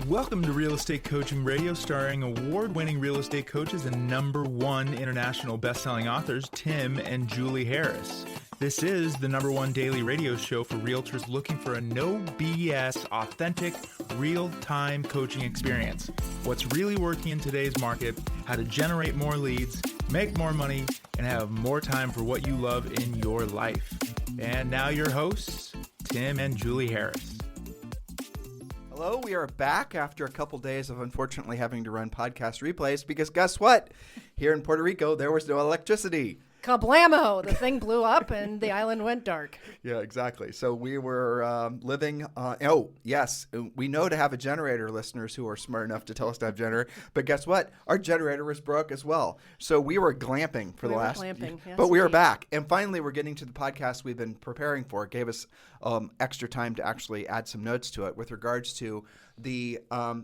Welcome to Real Estate Coaching Radio, starring award-winning real estate coaches and #1 international best-selling authors, Tim and Julie Harris. This is the #1 daily radio show for realtors looking for a no BS, authentic, real-time coaching experience. What's really working in today's market, how to generate more leads, make more money, and have more time for what you love in your life. And now your hosts, Tim and Julie Harris. Hello, we are back after a couple days of unfortunately having to run podcast replays because guess what? Here in Puerto Rico, there was no electricity. Kablamo! The thing blew up and the island went dark. Yeah, exactly. So we were living yes, we know to have a generator, listeners who are smart enough to tell us to have a generator. But guess what? Our generator was broke as well. So we were glamping for the last glamping, yes, but we were indeed. back. And finally, we're getting to the podcast we've been preparing for. It gave us extra time to actually add some notes to it with regards to the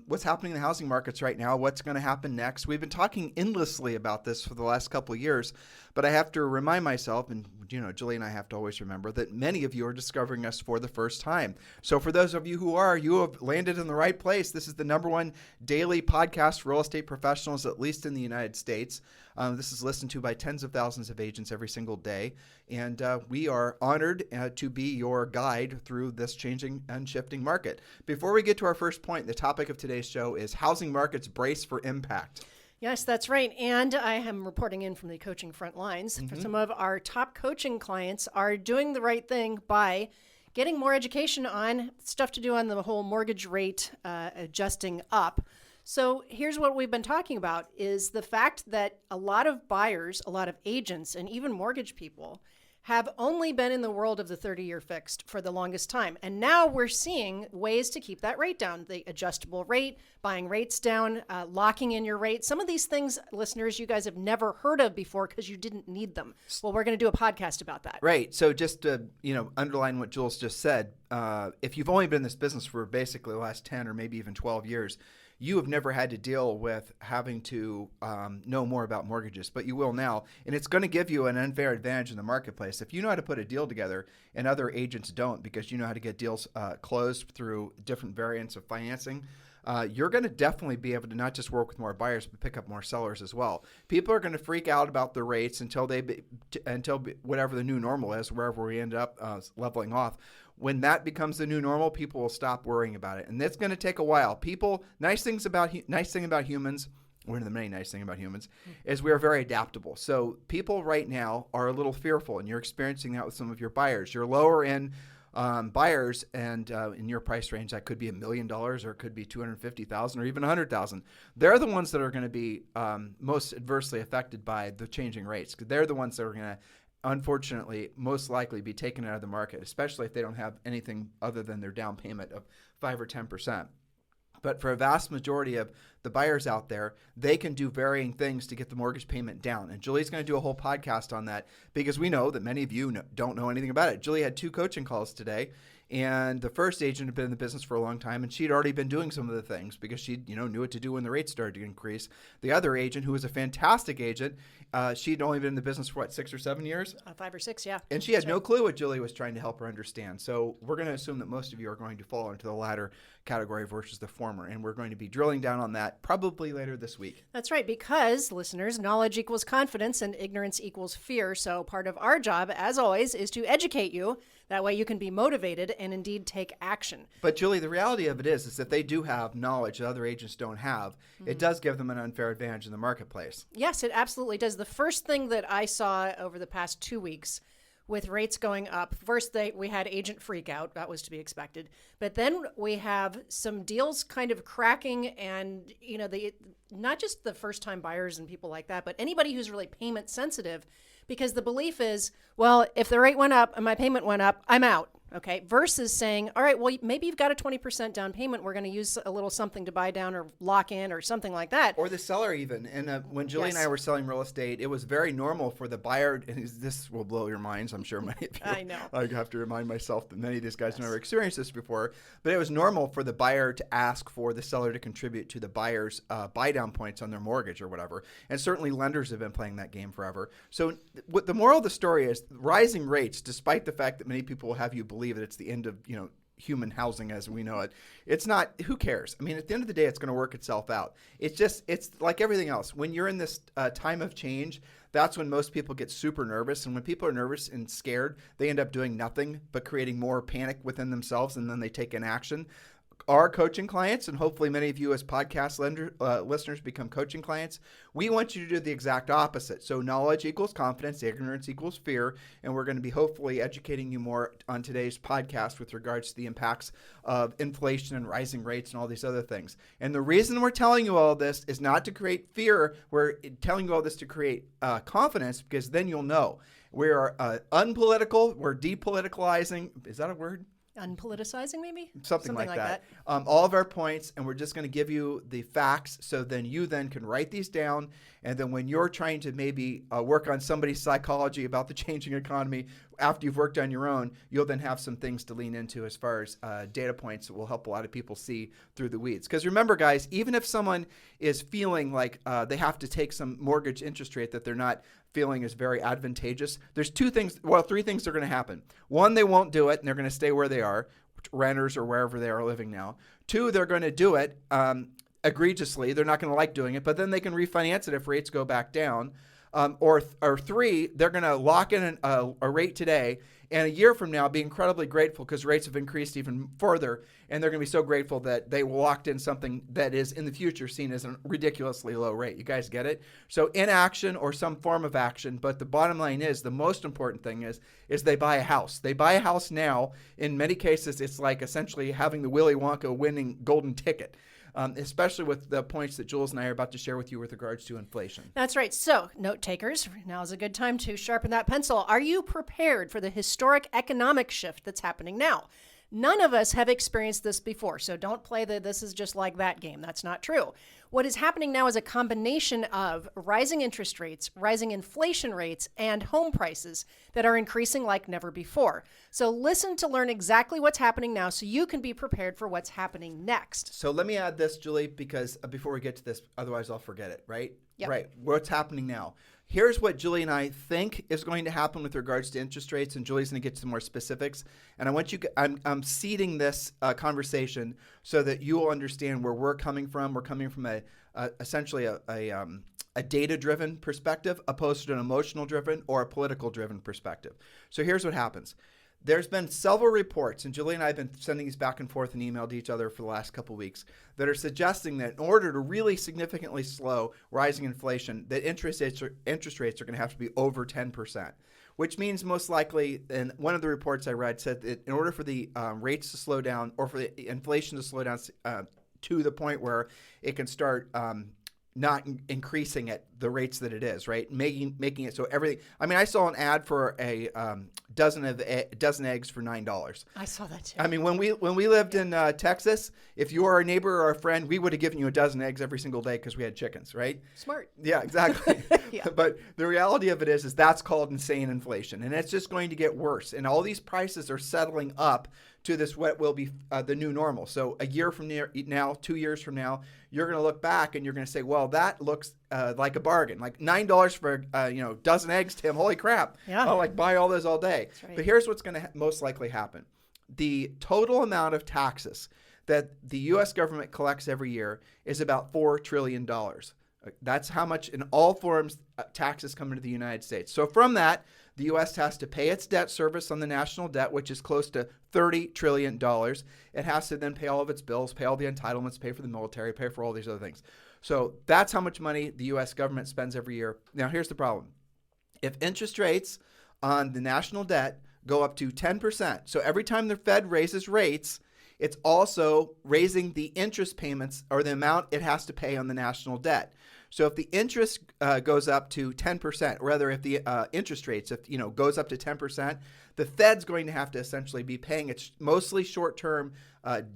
what's happening in the housing markets right now, what's going to happen next. We've been talking endlessly about this for the last couple of years, but I have to remind myself, and Julie and I have to always remember, that many of you are discovering us for the first time. So for those of you who are, you have landed in the right place. This is the #1 daily podcast for real estate professionals, at least in the United States. This is listened to by tens of thousands of agents every single day, and we are honored to be your guide through this changing and shifting market. Before we get to our first point, the topic of today's show is housing markets brace for impact. Yes, that's right. And I am reporting in from the coaching front lines. For some of our top coaching clients are doing the right thing by getting more education on stuff to do on the whole mortgage rate adjusting up. So here's what we've been talking about is the fact that a lot of buyers, a lot of agents, and even mortgage people have only been in the world of the 30-year fixed for the longest time. And now we're seeing ways to keep that rate down. The adjustable rate, buying rates down, locking in your rate. Some of these things, listeners, you guys have never heard of before because you didn't need them. Well, we're going to do a podcast about that. Right. So just to underline what Jules just said, if you've only been in this business for basically the last 10 or maybe even 12 years, you have never had to deal with having to know more about mortgages, but you will now. And it's going to give you an unfair advantage in the marketplace. If you know how to put a deal together and other agents don't because you know how to get deals closed through different variants of financing, you're going to definitely be able to not just work with more buyers, but pick up more sellers as well. People are going to freak out about the rates until whatever the new normal is, wherever we end up leveling off. When that becomes the new normal, people will stop worrying about it, and that's going to take a while. Nice thing about humans. One of the many nice things about humans is we are very adaptable. So people right now are a little fearful, and you're experiencing that with some of your buyers. Your lower end buyers, and in your price range, that could be $1 million, or it could be $250,000, or even $100,000. They're the ones that are going to be most adversely affected by the changing rates. They're the ones that are going to, unfortunately, most likely be taken out of the market, especially if they don't have anything other than their down payment of 5 or 10%. But for a vast majority of the buyers out there, they can do varying things to get the mortgage payment down. And Julie's going to do a whole podcast on that because we know that many of you don't know anything about it. Julie had 2 coaching calls today, and the first agent had been in the business for a long time, and she'd already been doing some of the things because she knew what to do when the rates started to increase. The other agent, who was a fantastic agent, she'd only been in the business for 6 or 7 years? 5 or 6, yeah. And she had no clue what Julie was trying to help her understand. So we're going to assume that most of you are going to fall into the latter category versus the former, and we're going to be drilling down on that probably later this week. That's right, because, listeners, knowledge equals confidence and ignorance equals fear. So part of our job, as always, is to educate you. That way you can be motivated and indeed take action. But Julie, the reality of it is that they do have knowledge that other agents don't have. It does give them an unfair advantage in the marketplace. Yes, it absolutely does. The first thing that I saw over the past 2 weeks with rates going up, first we had agent freak out. That was to be expected. But then we have some deals kind of cracking, and not just the first-time buyers and people like that, but anybody who's really payment sensitive, because the belief is, well, if the rate went up and my payment went up, I'm out. Okay, versus saying, all right, well, maybe you've got a 20% down payment. We're going to use a little something to buy down or lock in or something like that. Or the seller even. And when Julie and I were selling real estate, it was very normal for the buyer, and this will blow your minds, I'm sure many of you. I know. I have to remind myself that many of these guys never experienced this before, but it was normal for the buyer to ask for the seller to contribute to the buyer's buy down points on their mortgage or whatever. And certainly lenders have been playing that game forever. So what the moral of the story is, rising rates, despite the fact that many people will have you believe that it's the end of, human housing as we know it. It's not, who cares? I mean, at the end of the day, it's going to work itself out. It's like everything else. When you're in this time of change, that's when most people get super nervous. And when people are nervous and scared, they end up doing nothing but creating more panic within themselves, and then they take an action. Our coaching clients, and hopefully many of you as podcast listeners become coaching clients, we want you to do the exact opposite. So knowledge equals confidence, ignorance equals fear, and we're going to be hopefully educating you more on today's podcast with regards to the impacts of inflation and rising rates and all these other things. And the reason we're telling you all this is not to create fear. We're telling you all this to create confidence, because then you'll know. We are unpolitical. We're depoliticalizing. Is that a word? Unpoliticizing, maybe? Something like that. All of our points, and we're just going to give you the facts, so then you then can write these down, and then when you're trying to maybe work on somebody's psychology about the changing economy, after you've worked on your own, you'll then have some things to lean into as far as data points that will help a lot of people see through the weeds. Because remember, guys, even if someone is feeling like they have to take some mortgage interest rate that they're not feeling is very advantageous, there's three things that are going to happen. One, they won't do it, and they're going to stay where they are, renters or wherever they are living now. Two, they're going to do it egregiously. They're not going to like doing it, but then they can refinance it if rates go back down. Or three, they're going to lock in a rate today, and a year from now be incredibly grateful because rates have increased even further, and they're going to be so grateful that they locked in something that is in the future seen as a ridiculously low rate. You guys get it? So inaction or some form of action, but the bottom line is, the most important thing is they buy a house. They buy a house now. In many cases, it's like essentially having the Willy Wonka winning golden ticket. Especially with the points that Jules and I are about to share with you with regards to inflation. That's right. So, note takers, now is a good time to sharpen that pencil. Are you prepared for the historic economic shift that's happening now? None of us have experienced this before, so don't play the this is just like that game. That's not true. What is happening now is a combination of rising interest rates, rising inflation rates, and home prices that are increasing like never before. So listen to learn exactly what's happening now so you can be prepared for what's happening next. So let me add this, Julie, because before we get to this, otherwise I'll forget it, right? Yep. Right. What's happening now? Here's what Julie and I think is going to happen with regards to interest rates, and Julie's going to get to some more specifics. And I want you, I'm seeding this conversation so that you will understand where we're coming from. We're coming from essentially a data-driven perspective opposed to an emotional-driven or a political-driven perspective. So here's what happens. There's been several reports, and Julie and I have been sending these back and forth and email to each other for the last couple of weeks, that are suggesting that in order to really significantly slow rising inflation, that interest rates are going to have to be over 10%, which means most likely, and one of the reports I read said that in order for the rates to slow down, or for the inflation to slow down to the point where it can start not increasing at the rates that it is, right? Making it so everything. I mean, I saw an ad for a dozen eggs for $9. I saw that too. I mean, when we lived in Texas, if you were a neighbor or a friend, we would have given you a dozen eggs every single day because we had chickens, right? Smart. Yeah, exactly. Yeah. But the reality of it is that's called insane inflation, and it's just going to get worse. And all these prices are settling up to this what will be the new normal. So a year from now, 2 years from now, you're going to look back and you're going to say, well, that looks like a bargain. Like $9 for a dozen eggs, Tim. Holy crap. Yeah. I'll buy all those all day. That's right. But here's what's going to most likely happen. The total amount of taxes that the U.S. government collects every year is about $4 trillion. That's how much in all forms taxes come into the United States. So from that, the U.S. has to pay its debt service on the national debt, which is close to $30 trillion. It has to then pay all of its bills, pay all the entitlements, pay for the military, pay for all these other things. So that's how much money the U.S. government spends every year. Now, here's the problem. If interest rates on the national debt go up to 10%, so every time the Fed raises rates, it's also raising the interest payments or the amount it has to pay on the national debt. So if the interest goes up to 10%, or rather if the interest rates goes up to 10%, the Fed's going to have to essentially be paying its mostly short-term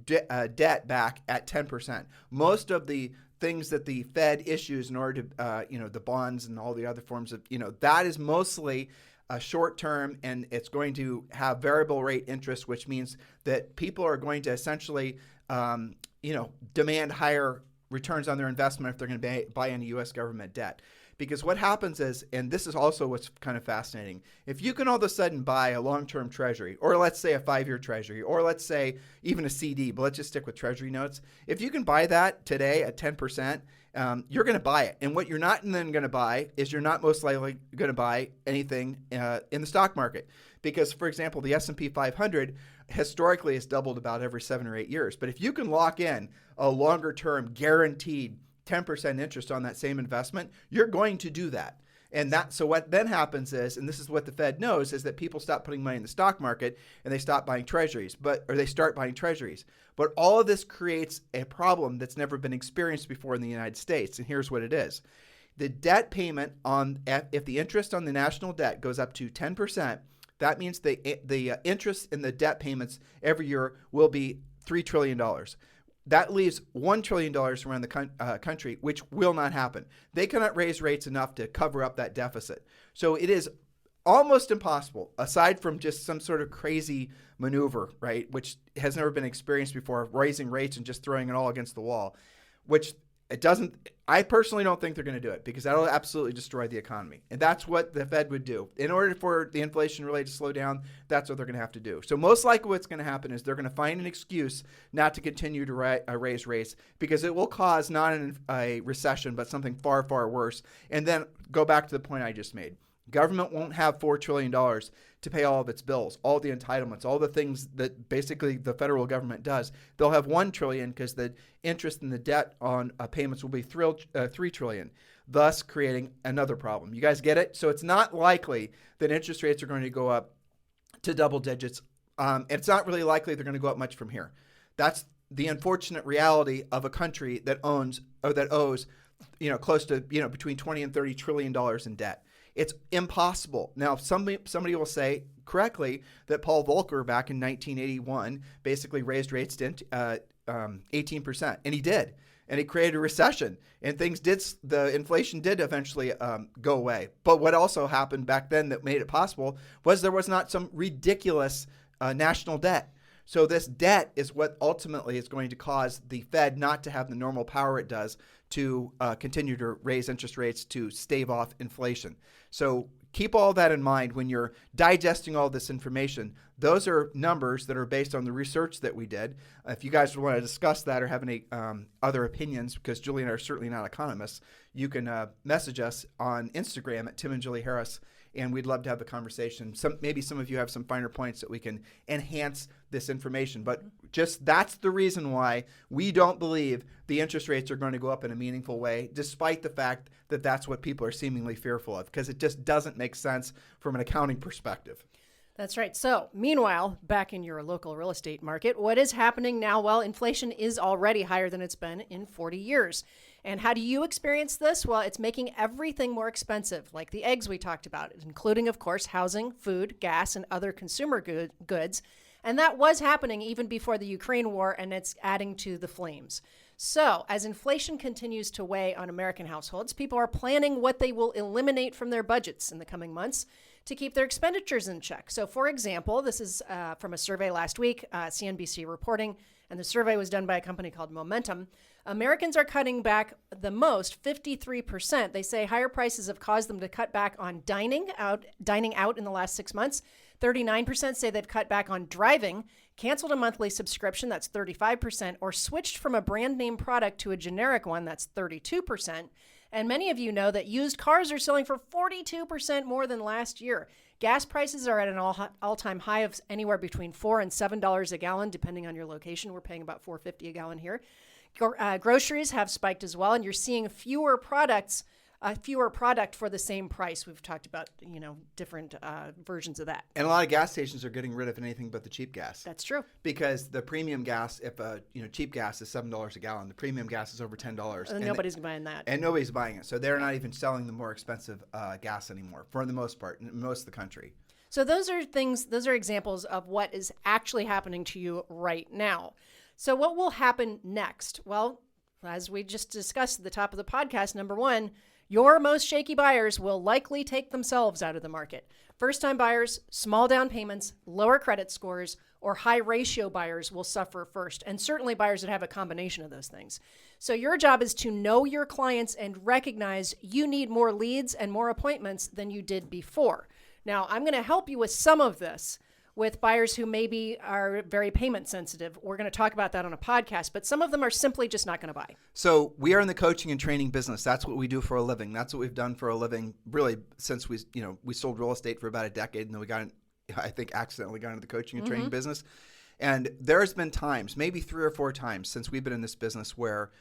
debt back at 10%. Most of the things that the Fed issues in order to, the bonds and all the other forms of, that is mostly short-term, and it's going to have variable rate interest, which means that people are going to essentially, demand higher returns on their investment if they're going to buy any U.S. government debt. Because what happens is, and this is also what's kind of fascinating, if you can all of a sudden buy a long-term treasury, or let's say a 5-year treasury, or let's say even a CD, but let's just stick with treasury notes. If you can buy that today at 10%, you're going to buy it. And what you're not then going to buy is you're not most likely going to buy anything in the stock market. Because, for example, the S&P 500 historically has doubled about every 7 or 8 years. But if you can lock in a longer-term guaranteed 10% interest on that same investment, you're going to do that. And so what then happens is, and this is what the Fed knows, is that people stop putting money in the stock market and they stop buying treasuries, or they start buying treasuries. But all of this creates a problem that's never been experienced before in the United States. And here's what it is. The debt payment if the interest on the national debt goes up to 10%, that means the interest in the debt payments every year will be $3 trillion. That leaves $1 trillion around the country, which will not happen. They cannot raise rates enough to cover up that deficit. So it is almost impossible, aside from just some sort of crazy maneuver, right, which has never been experienced before, raising rates and just throwing it all against the wall, which it doesn't. I personally don't think they're going to do it because that'll absolutely destroy the economy. And that's what the Fed would do. In order for the inflation really to slow down, that's what they're going to have to do. So most likely what's going to happen is they're going to find an excuse not to continue to raise rates because it will cause not a recession, but something far, far worse. And then go back to the point I just made. Government won't have $4 trillion to pay all of its bills, all the entitlements, all the things that basically the federal government does. They'll have $1 trillion because the interest in the debt on payments will be $3 trillion, thus creating another problem. You guys get it? So it's not likely that interest rates are going to go up to double digits. It's not really likely they're going to go up much from here. That's the unfortunate reality of a country that owes, close to, between 20 and $30 trillion in debt. It's impossible. Now, somebody will say correctly that Paul Volcker back in 1981 basically raised rates to 18%, and he did. And it created a recession, and the inflation did eventually go away. But what also happened back then that made it possible was there was not some ridiculous national debt. So this debt is what ultimately is going to cause the Fed not to have the normal power it does to continue to raise interest rates to stave off inflation. So keep all that in mind when you're digesting all this information. Those are numbers that are based on the research that we did. If you guys want to discuss that or have any other opinions, because Julie and I are certainly not economists, you can message us on Instagram at Tim and Julie Harris, and we'd love to have the conversation. Maybe some of you have some finer points that we can enhance this information. But that's the reason why we don't believe the interest rates are going to go up in a meaningful way, despite the fact that that's what people are seemingly fearful of, because it just doesn't make sense from an accounting perspective. That's right. So meanwhile, back in your local real estate market, what is happening now? Well, inflation is already higher than it's been in 40 years. And how do you experience this? Well, it's making everything more expensive, like the eggs we talked about, including, of course, housing, food, gas, and other consumer goods. And that was happening even before the Ukraine war, and it's adding to the flames. So as inflation continues to weigh on American households, people are planning what they will eliminate from their budgets in the coming months to keep their expenditures in check. So, for example, this is from a survey last week, CNBC reporting, and the survey was done by a company called Momentum. Americans are cutting back the most, 53%. They say higher prices have caused them to cut back on dining out in the last 6 months. 39% say they've cut back on driving, canceled a monthly subscription, that's 35%, or switched from a brand name product to a generic one, that's 32%. And many of you know that used cars are selling for 42% more than last year. Gas prices are at an all-time high of anywhere between $4 and $7 a gallon, depending on your location. We're paying about $4.50 a gallon here. Groceries have spiked as well, and you're seeing fewer product for the same price. We've talked about, different versions of that. And a lot of gas stations are getting rid of anything but the cheap gas. That's true. Because the premium gas, if cheap gas is $7 a gallon, the premium gas is over $10. And nobody's buying that. And nobody's buying it. So they're not even selling the more expensive gas anymore, for the most part, in most of the country. So those are examples of what is actually happening to you right now. So what will happen next? Well, as we just discussed at the top of the podcast, number one, your most shaky buyers will likely take themselves out of the market. First-time buyers, small down payments, lower credit scores, or high ratio buyers will suffer first, and certainly buyers that have a combination of those things. So your job is to know your clients and recognize you need more leads and more appointments than you did before. Now, I'm going to help you with some of this with buyers who maybe are very payment sensitive. We're going to talk about that on a podcast, but some of them are simply just not going to buy. So we are in the coaching and training business. That's what we do for a living. That's what we've done for a living really since we sold real estate for about a decade, and then we accidentally got into the coaching and training business. And there's been times, maybe 3 or 4 times since we've been in this business where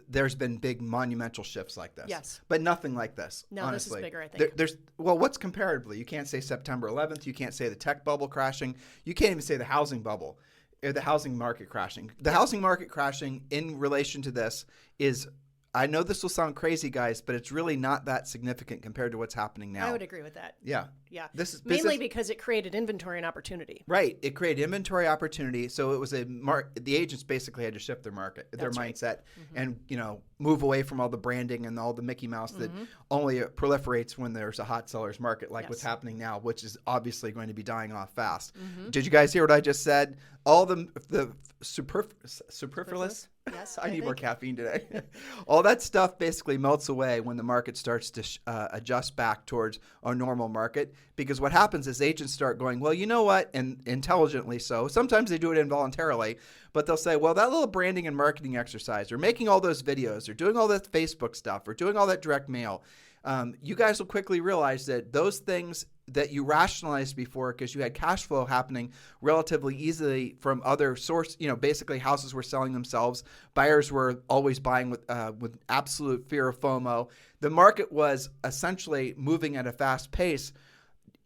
there's been big monumental shifts like this. Yes. But nothing like this. No, honestly. this is bigger, I think. What's comparably? You can't say September 11th. You can't say the tech bubble crashing. You can't even say the housing bubble or the housing market crashing. The housing market crashing in relation to this is, I know this will sound crazy, guys, but it's really not that significant compared to what's happening now. I would agree with that. Yeah. Yeah. This is mainly because it created inventory and opportunity. Right. It created inventory opportunity. So it was the agents basically had to shift their mindset, and move away from all the branding and all the Mickey Mouse that only proliferates when there's a hot seller's market, like what's happening now, which is obviously going to be dying off fast. Did you guys hear what I just said? All the superfluous. Yes, I need more caffeine today. All that stuff basically melts away when the market starts to adjust back towards our normal market, because what happens is agents start going, well, you know what, and intelligently so. Sometimes they do it involuntarily, but they'll say, well, that little branding and marketing exercise, or making all those videos, or doing all that Facebook stuff, or doing all that direct mail, you guys will quickly realize that those things that you rationalized before because you had cash flow happening relatively easily from other source, basically houses were selling themselves. Buyers were always buying with absolute fear of FOMO. The market was essentially moving at a fast pace,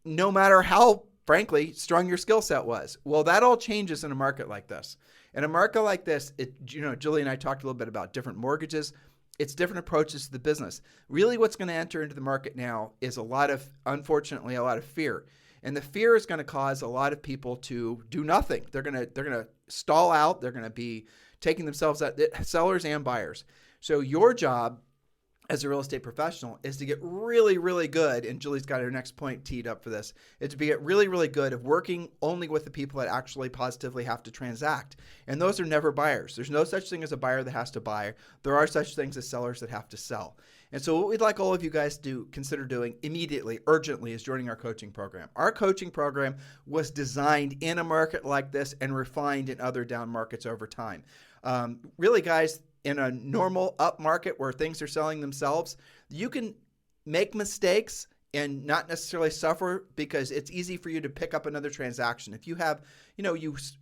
no matter how, frankly, strong your skill set was. Well, that all changes in a market like this. In a market like this, Julie and I talked a little bit about different mortgages. It's different approaches to the business. Really what's going to enter into the market now is unfortunately, a lot of fear. And the fear is going to cause a lot of people to do nothing. They're going to stall out. They're going to be taking themselves out, sellers and buyers. So your job as a real estate professional is to get really, really good, and Julie's got her next point teed up for this, is to get really, really good at working only with the people that actually positively have to transact. And those are never buyers. There's no such thing as a buyer that has to buy. There are such things as sellers that have to sell. And so what we'd like all of you guys to consider doing immediately, urgently, is joining our coaching program. Our coaching program was designed in a market like this and refined in other down markets over time. Really, guys, in a normal up market where things are selling themselves, you can make mistakes and not necessarily suffer because it's easy for you to pick up another transaction. If you have,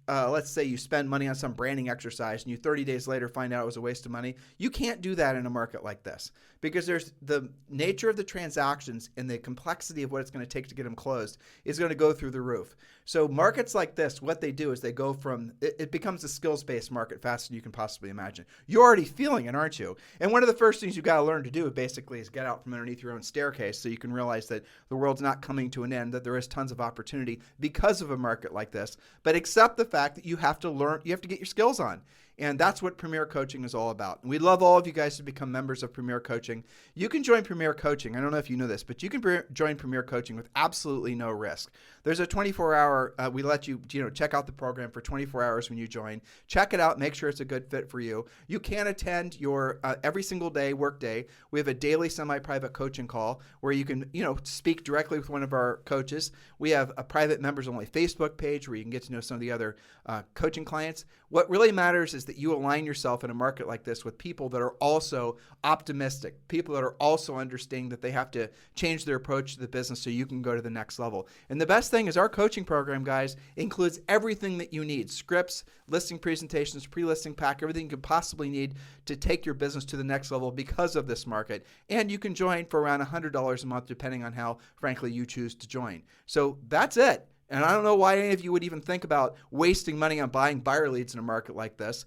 let's say you spend money on some branding exercise and you 30 days later find out it was a waste of money, you can't do that in a market like this because there's the nature of the transactions and the complexity of what it's going to take to get them closed is going to go through the roof. So markets like this, what they do is they go from, it becomes a skills-based market faster than you can possibly imagine. You're already feeling it, aren't you? And one of the first things you've got to learn to do basically is get out from underneath your own staircase so you can realize that the world's not coming to an end, that there is tons of opportunity because of a market like this. But accept the fact that you have to learn, you have to get your skills on. And that's what Premier Coaching is all about. And we'd love all of you guys to become members of Premier Coaching. You can join Premier Coaching. I don't know if you know this, but you can join Premier Coaching with absolutely no risk. There's a 24-hour, we let you, check out the program for 24 hours when you join. Check it out. Make sure it's a good fit for you. You can attend your every single day, work day. We have a daily semi-private coaching call where you can, speak directly with one of our coaches. We have a private members-only Facebook page where you can get to know some of the other coaching clients. What really matters is that you align yourself in a market like this with people that are also optimistic, people that are also understanding that they have to change their approach to the business so you can go to the next level. And the best thing is our coaching program, guys, includes everything that you need: scripts, listing presentations, pre-listing pack, everything you could possibly need to take your business to the next level because of this market. And you can join for around $100 a month, depending on how, frankly, you choose to join. So that's it. And I don't know why any of you would even think about wasting money on buying buyer leads in a market like this.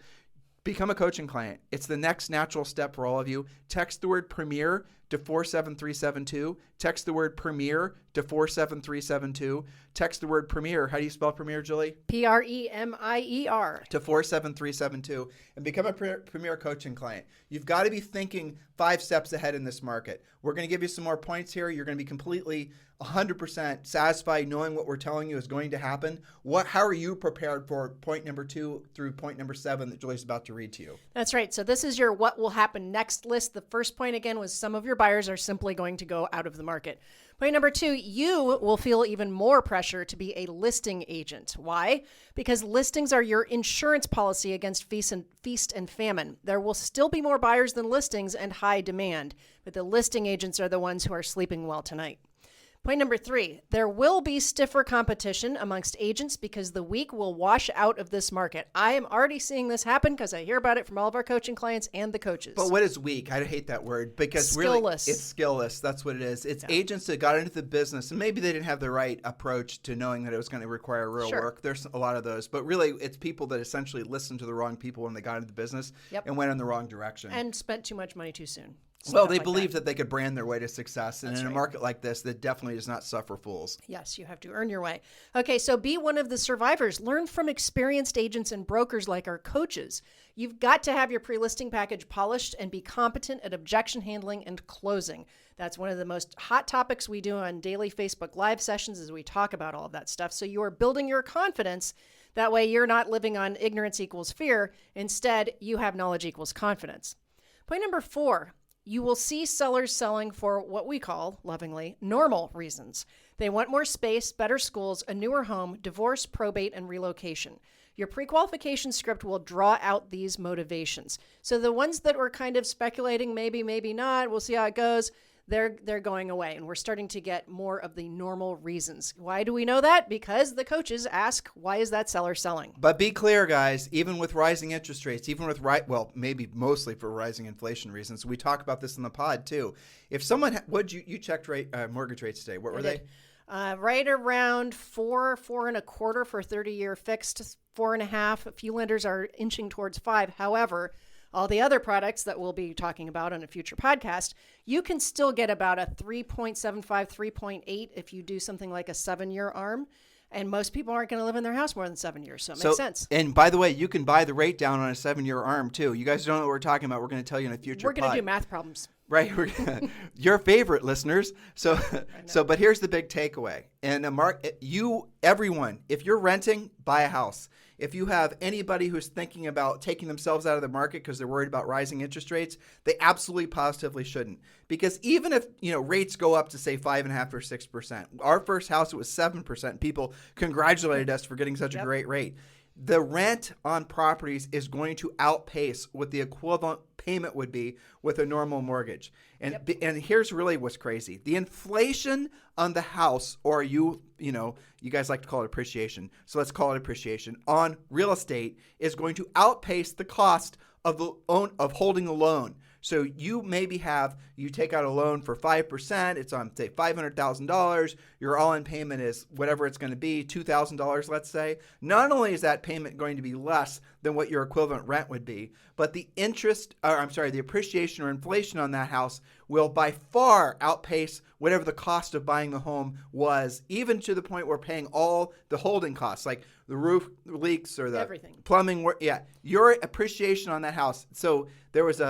Become a coaching client. It's the next natural step for all of you. Text the word Premier to 47372. Text the word Premier to 47372. Text the word Premier. How do you spell Premier, Julie? Premier. To 47372 and become a Premier coaching client. You've got to be thinking 5 steps ahead in this market. We're going to give you some more points here. You're going to be completely 100% satisfied knowing what we're telling you is going to happen. How are you prepared for point number 2 through point number 7 that Julie's about to read to you? That's right. So this is your what will happen next list. The first point, again, was some of your buyers are simply going to go out of the market. Point number 2, you will feel even more pressure to be a listing agent. Why? Because listings are your insurance policy against feast and famine. There will still be more buyers than listings and high demand, but the listing agents are the ones who are sleeping well tonight. Point number 3, there will be stiffer competition amongst agents because the weak will wash out of this market. I am already seeing this happen because I hear about it from all of our coaching clients and the coaches. But what is weak? I hate that word because really it's skillless. That's what it is. It's agents that got into the business and maybe they didn't have the right approach to knowing that it was going to require real work. There's a lot of those. But really, it's people that essentially listened to the wrong people when they got into the business and went in the wrong direction. And spent too much money too soon. Well, they believed that they could brand their way to success. And in a market like this, that definitely does not suffer fools. Yes, you have to earn your way. Okay, so be one of the survivors. Learn from experienced agents and brokers like our coaches. You've got to have your pre-listing package polished and be competent at objection handling and closing. That's one of the most hot topics we do on daily Facebook Live sessions as we talk about all of that stuff. So you are building your confidence. That way you're not living on ignorance equals fear. Instead, you have knowledge equals confidence. Point number 4. You will see sellers selling for what we call, lovingly, normal reasons. They want more space, better schools, a newer home, divorce, probate, and relocation. Your pre-qualification script will draw out these motivations. So the ones that were kind of speculating, maybe, maybe not, we'll see how it goes, they're going away. And we're starting to get more of the normal reasons. Why do we know that? Because the coaches ask, why is that seller selling? But be clear, guys, even with rising interest rates, even with, maybe mostly for rising inflation reasons, we talk about this in the pod too. If someone, you checked mortgage rates today, what were they? Right around 4.25 for 30-year fixed, 4.5. A few lenders are inching towards 5. However, all the other products that we'll be talking about on a future podcast, you can still get about a 3.75, 3.8 if you do something like a 7-year ARM. And most people aren't going to live in their house more than 7 years, so it makes sense. And by the way, you can buy the rate down on a 7-year ARM tú. You guys don't know what we're talking about. We're going to tell you in a future We're going to do math problems. Right. Your favorite listeners. But here's the big takeaway. And everyone, if you're renting, buy a house. If you have anybody who's thinking about taking themselves out of the market because they're worried about rising interest rates, they absolutely positively shouldn't. Because even if rates go up to say 5.5 or 6%, our first house it was 7%. People congratulated us for getting such a great rate. The rent on properties is going to outpace what the equivalent payment would be with a normal mortgage. And here's really what's crazy. The inflation on the house, or you guys like to call it appreciation, so let's call it appreciation, on real estate is going to outpace the cost of holding a loan. So you take out a loan for 5%, it's on, say, $500,000, your all-in payment is whatever it's going to be, $2,000, let's say. Not only is that payment going to be less than what your equivalent rent would be, but the the appreciation or inflation on that house will by far outpace whatever the cost of buying the home was, even to the point where paying all the holding costs, like the roof leaks or the everything. Plumbing work. Yeah, your appreciation on that house. So there was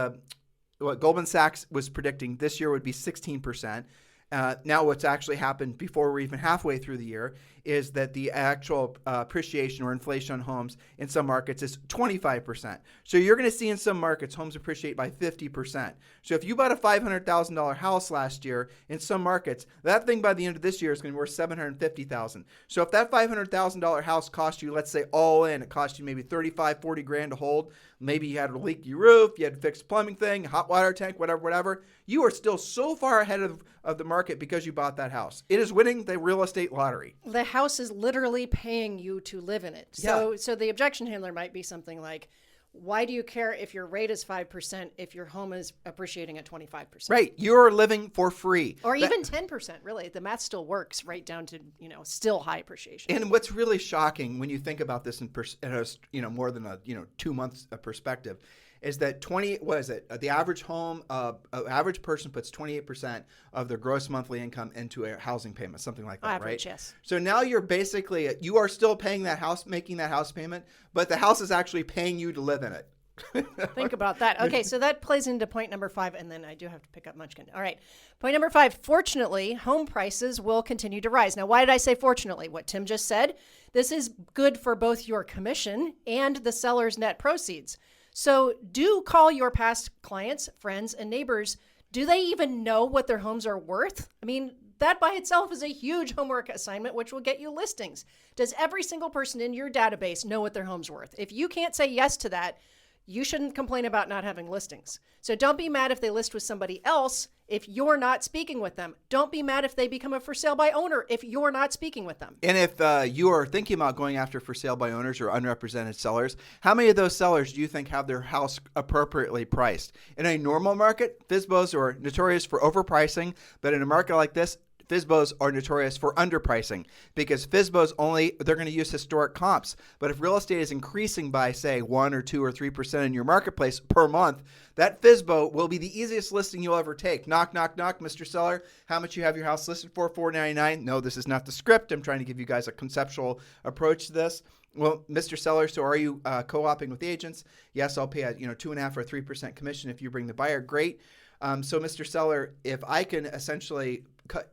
what Goldman Sachs was predicting this year would be 16%. Now what's actually happened before we're even halfway through the year is that the actual appreciation or inflation on homes in some markets is 25%. So you're going to see in some markets homes appreciate by 50%. So if you bought a $500,000 house last year in some markets, that thing by the end of this year is going to be worth $750,000. So if that $500,000 house cost you, let's say all in, it cost you maybe 35, 40 grand to hold. Maybe you had a leaky roof, you had to fix plumbing thing, hot water tank, whatever. You are still so far ahead of the market because you bought that house. It is winning the real estate lottery. The house is literally paying you to live in it. So the objection handler might be something like, Why do you care if your rate is 5% if your home is appreciating at 25%? Right. You're living for free. Or even 10%, really. The math still works right down to, still high appreciation. And what's really shocking when you think about this in more than a 2 months perspective is that the average home, average person puts 28% of their gross monthly income into a housing payment, something like that, Average, right? yes. So now you are still paying that house, making that house payment, but the house is actually paying you to live in it. Think about that. Okay, so that plays into point number 5, and then I do have to pick up Munchkin. All right, point number 5, fortunately, home prices will continue to rise. Now, why did I say fortunately? What Tim just said, this is good for both your commission and the seller's net proceeds. So do call your past clients, friends, and neighbors. Do they even know what their homes are worth? I mean, that by itself is a huge homework assignment, which will get you listings. Does every single person in your database know what their home's worth? If you can't say yes to that, you shouldn't complain about not having listings. So don't be mad if they list with somebody else if you're not speaking with them. Don't be mad if they become a for sale by owner if you're not speaking with them. And if you are thinking about going after for sale by owners or unrepresented sellers, how many of those sellers do you think have their house appropriately priced? In a normal market, FSBOs are notorious for overpricing, but in a market like this, FSBOs are notorious for underpricing because FSBOs they're going to use historic comps. But if real estate is increasing by, say, 1 or 2 or 3% in your marketplace per month, that FSBO will be the easiest listing you'll ever take. Knock, knock, knock, Mr. Seller. How much you have your house listed for? $499. No, this is not the script. I'm trying to give you guys a conceptual approach to this. Well, Mr. Seller, so are you co-oping with agents? Yes, I'll pay a 2.5% or 3% commission if you bring the buyer. Great. So, Mr. Seller, if I can essentially,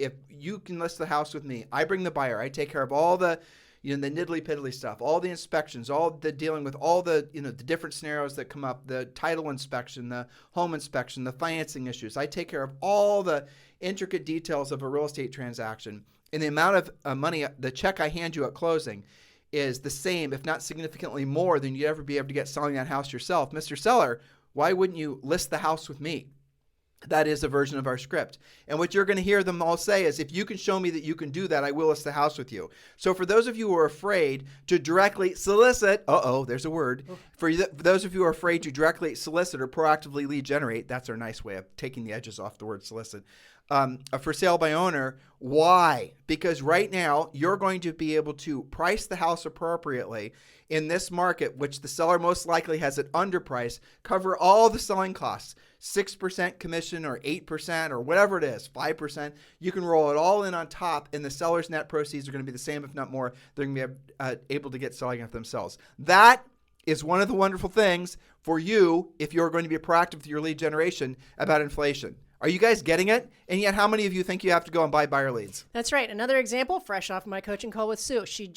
if you can list the house with me, I bring the buyer, I take care of all the, the niddly piddly stuff, all the inspections, all the dealing with all the, the different scenarios that come up, the title inspection, the home inspection, the financing issues. I take care of all the intricate details of a real estate transaction. And the amount of money, the check I hand you at closing is the same, if not significantly more than you'd ever be able to get selling that house yourself. Mr. Seller, why wouldn't you list the house with me? That is a version of our script. And what you're going to hear them all say is, if you can show me that you can do that, I will list the house with you. So for those of you who are afraid to directly solicit, there's a word. For those of you who are afraid to directly solicit or proactively lead generate, that's our nice way of taking the edges off the word solicit. A for sale by owner. Why? Because right now you're going to be able to price the house appropriately in this market, which the seller most likely has it underpriced, cover all the selling costs, 6% commission or 8% or whatever it is, 5%. You can roll it all in on top, and the seller's net proceeds are going to be the same, if not more. They're going to be able to get selling it themselves. That is one of the wonderful things for you if you're going to be proactive with your lead generation about inflation. Are you guys getting it? And yet, how many of you think you have to go and buy buyer leads? That's right. Another example, fresh off my coaching call with Sue. She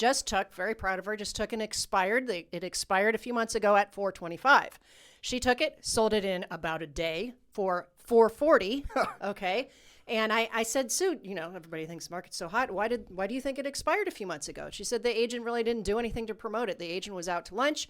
very proud of her, an expired. It expired a few months ago at $425. She took it, sold it in about a day for $440. Okay. And I said, Sue, everybody thinks the market's so hot. Why do you think it expired a few months ago? She said the agent really didn't do anything to promote it. The agent was out to lunch.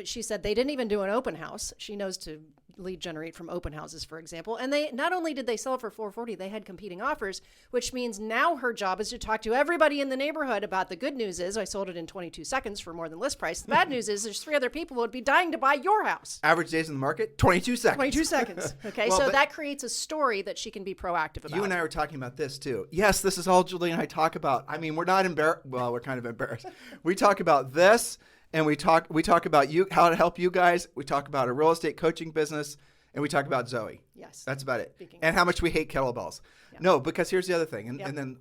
She said they didn't even do an open house. She knows to lead generate from open houses, for example. And they not only did they sell it for $440, they had competing offers, which means now her job is to talk to everybody in the neighborhood about the good news is I sold it in 22 seconds for more than list price. The bad news is there's 3 other people who would be dying to buy your house. Average days in the market, 22 seconds. 22 seconds. Okay, well, so that creates a story that she can be proactive about. You and I were talking about this too. Yes, this is all Julie and I talk about. I mean, we're not embarrassed. Well, we're kind of embarrassed. We talk about this, and we talk about you, how to help you guys. We talk about a real estate coaching business, and we talk about Zoe. Yes. That's about it. And how much we hate kettlebells. Yep. No, because here's the other thing. And then,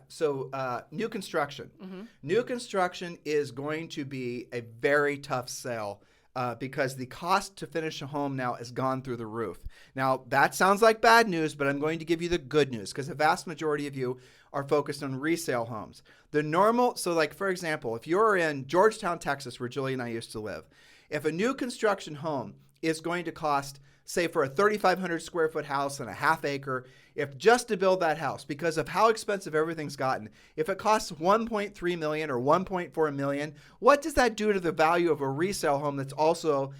So new construction. Mm-hmm. New construction is going to be a very tough sell because the cost to finish a home now has gone through the roof. Now, that sounds like bad news, but I'm going to give you the good news because the vast majority of you are focused on resale homes. For example, if you're in Georgetown, Texas, where Julie and I used to live, if a new construction home is going to cost, say, for a 3,500 square foot house and a half acre, if just to build that house, because of how expensive everything's gotten, if it costs $1.3 million or $1.4 million, what does that do to the value of a resale home that's also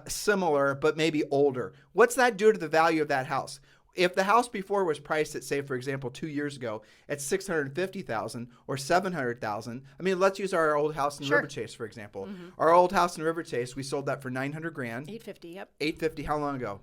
similar but maybe older? What's that do to the value of that house? if the house before was priced at, say, for example, 2 years ago at $650,000 or $700,000, I mean, let's use our old house in River Chase, for example. Our old house in River Chase, we sold that for $900,000. $850,000. Yep. $850,000. How long ago?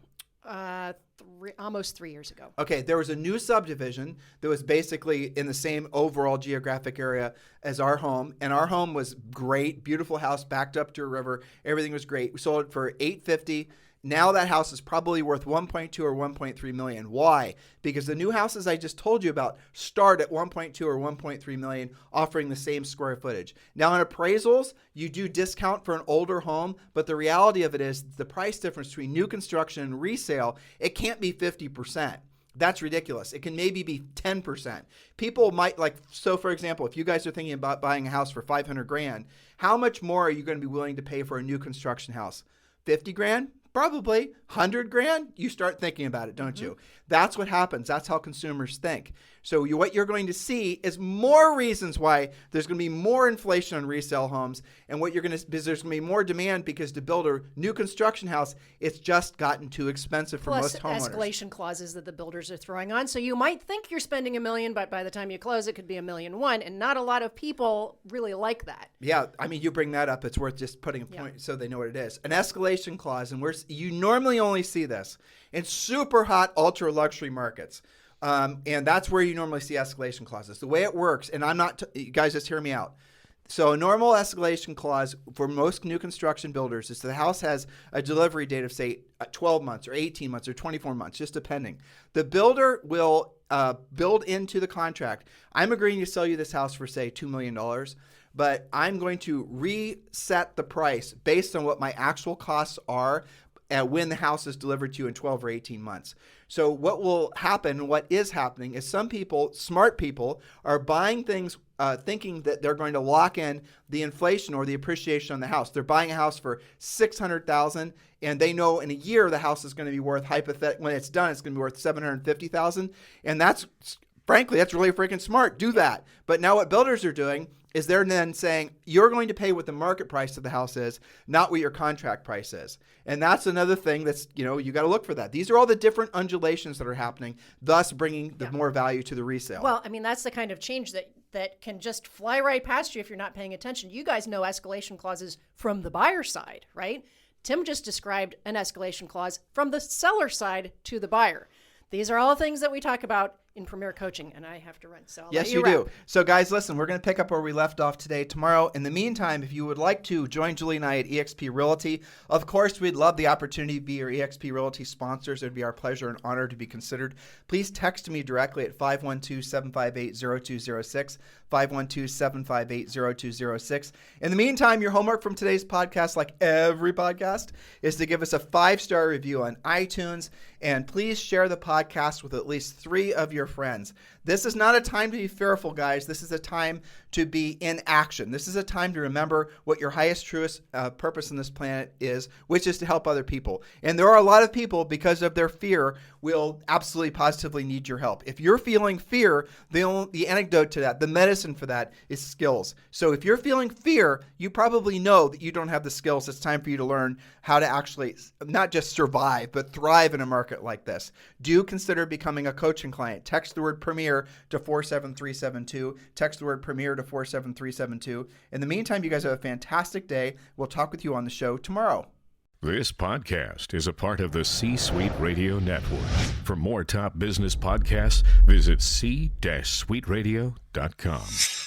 Almost 3 years ago. Okay, there was a new subdivision that was basically in the same overall geographic area as our home, and our home was great, beautiful house backed up to a river. Everything was great. We sold it for $850,000. Now that house is probably worth $1.2 or $1.3 million. Why? Because the new houses I just told you about start at $1.2 or $1.3 million, offering the same square footage. Now in appraisals, you do discount for an older home, but the reality of it is the price difference between new construction and resale, it can't be 50%. That's ridiculous. It can maybe be 10%. People might so for example, if you guys are thinking about buying a house for $500,000, how much more are you going to be willing to pay for a new construction house? $50,000? Probably. $100,000? You start thinking about it, don't you? That's what happens. That's how consumers think. So what you're going to see is more reasons why there's going to be more inflation on resale homes, and what you're going to is there's going to be more demand because to build a new construction house, it's just gotten too expensive for most homeowners. Plus escalation clauses that the builders are throwing on. So you might think you're spending $1 million, but by the time you close, it could be $1.1 million, and not a lot of people really like that. Yeah, I mean, you bring that up, it's worth just putting a point so they know what it is. An escalation clause, and you normally only see this in super hot, ultra luxury markets. And that's where you normally see escalation clauses. The way it works, and you guys just hear me out. So a normal escalation clause for most new construction builders is the house has a delivery date of, say, 12 months or 18 months or 24 months, just depending. The builder will build into the contract, I'm agreeing to sell you this house for, say, $2 million, but I'm going to reset the price based on what my actual costs are when the house is delivered to you in 12 or 18 months. So what will happen, what is happening, is some people, smart people, are buying things thinking that they're going to lock in the inflation or the appreciation on the house. They're buying a house for $600,000, and they know in a year the house is going to be worth, when it's done, it's going to be worth $750,000. And frankly, that's really freaking smart. Do that. But now what builders are doing is they're then saying, you're going to pay what the market price of the house is, not what your contract price is. And that's another thing that's, you got to look for that. These are all the different undulations that are happening, thus bringing the more value to the resale. Well, I mean, that's the kind of change that can just fly right past you if you're not paying attention. You guys know escalation clauses from the buyer side, right? Tim just described an escalation clause from the seller side to the buyer. These are all things that we talk about in Premier Coaching, and I have to run. So yes, you do. So guys, listen, we're going to pick up where we left off today, tomorrow. In the meantime, if you would like to join Julie and I at EXP Realty, of course, we'd love the opportunity to be your EXP Realty sponsors. It would be our pleasure and honor to be considered. Please text me directly at 512-758-0206, 512-758-0206. In the meantime, your homework from today's podcast, like every podcast, is to give us a 5-star review on iTunes, and please share the podcast with at least 3 of your friends. This is not a time to be fearful, guys. This is a time to be in action. This is a time to remember what your highest, truest purpose on this planet is, which is to help other people. And there are a lot of people, because of their fear, will absolutely positively need your help. If you're feeling fear, the antidote to that, the medicine for that, is skills. So if you're feeling fear, you probably know that you don't have the skills. It's time for you to learn how to actually not just survive, but thrive in a market like this. Do consider becoming a coaching client. Text the word Premier to 47372. Text the word Premier to 47372. In the meantime, you guys have a fantastic day. We'll talk with you on the show tomorrow. This podcast is a part of the C-Suite Radio Network. For more top business podcasts, visit c-suiteradio.com.